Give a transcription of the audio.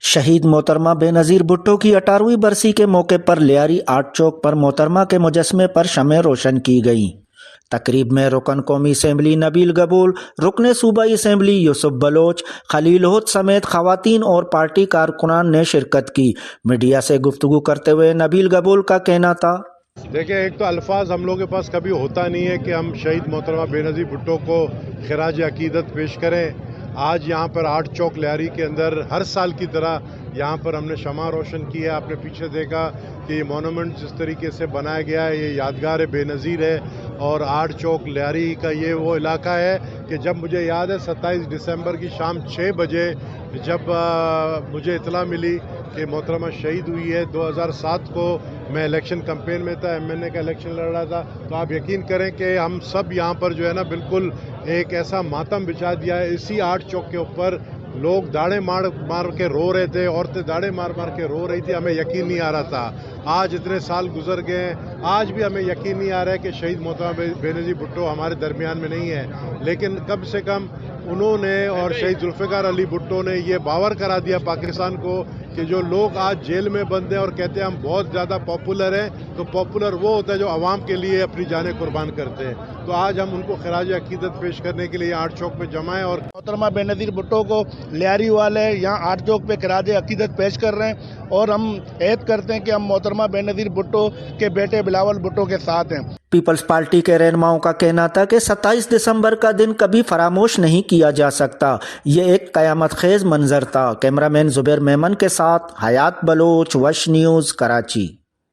شہید محترمہ بے نظیر بھٹو کی 18ویں برسی کے موقع پر لیاری آرٹ چوک پر محترمہ کے مجسمے پر شمع روشن کی گئیں۔ تقریب میں رکن قومی اسمبلی نبیل گبول، رکن صوبائی اسمبلی یوسف بلوچ، خلیل ہود سمیت خواتین اور پارٹی کارکنان نے شرکت کی۔ میڈیا سے گفتگو کرتے ہوئے نبیل گبول کا کہنا تھا، دیکھیں، ایک تو الفاظ ہم لوگوں کے پاس کبھی ہوتا نہیں ہے کہ ہم شہید محترمہ بے نظیر بھٹو کو خراج عقیدت پیش کریں۔ آج یہاں پر آرٹ چوک لیاری کے اندر ہر سال کی طرح یہاں پر ہم نے شمع روشن کی ہے۔ آپ نے پیچھے دیکھا کہ یہ مونومنٹ جس طریقے سے بنایا گیا ہے، یہ یادگار بے نظیر ہے۔ اور آرٹ چوک لیاری کا یہ وہ علاقہ ہے کہ جب مجھے یاد ہے 27 دسمبر کی شام 6 بجے جب مجھے اطلاع ملی کہ محترمہ شہید ہوئی ہے، 2007 کو میں الیکشن کمپین میں تھا، MNA کا الیکشن لڑ رہا تھا، تو آپ یقین کریں کہ ہم سب یہاں پر جو ہے نا بالکل ایک ایسا ماتم بچھا دیا ہے۔ اسی آرٹ چوک کے اوپر لوگ داڑے مار کے رو رہے تھے، عورتیں داڑے مار کے رو رہی تھی، ہمیں یقین نہیں آ رہا تھا۔ آج اتنے سال گزر گئے ہیں، آج بھی ہمیں یقین نہیں آ رہا ہے کہ شہید محترمہ بے نظیر بھٹو ہمارے درمیان میں نہیں ہے، لیکن کم سے کم انہوں نے اور شہید ذوالفقار علی بھٹو نے یہ باور کرا دیا پاکستان کو کہ جو لوگ آج جیل میں بند ہیں اور کہتے ہیں ہم بہت زیادہ پاپولر ہیں، تو پاپولر وہ ہوتا ہے جو عوام کے لیے اپنی جانیں قربان کرتے ہیں۔ تو آج ہم ان کو خراج عقیدت پیش کرنے کے لیے آرٹ چوک پہ جمع ہیں اور محترمہ بے نظیر بھٹو کو لیاری والے یہاں آرٹ چوک پہ خراج عقیدت پیش کر رہے ہیں، اور ہم عہد کرتے ہیں کہ ہم محترمہ بے نظیر بھٹو کے بیٹے بلاول بھٹو کے ساتھ ہیں۔ پیپلز پارٹی کے رہنماؤں کا کہنا تھا کہ 27 دسمبر کا دن کبھی فراموش نہیں کیا جا سکتا۔ یہ ایک قیامت خیز منظر تھا۔ کیمرہ مین زبیر میمن کے ساتھ حیات بلوچ، وش نیوز، کراچی۔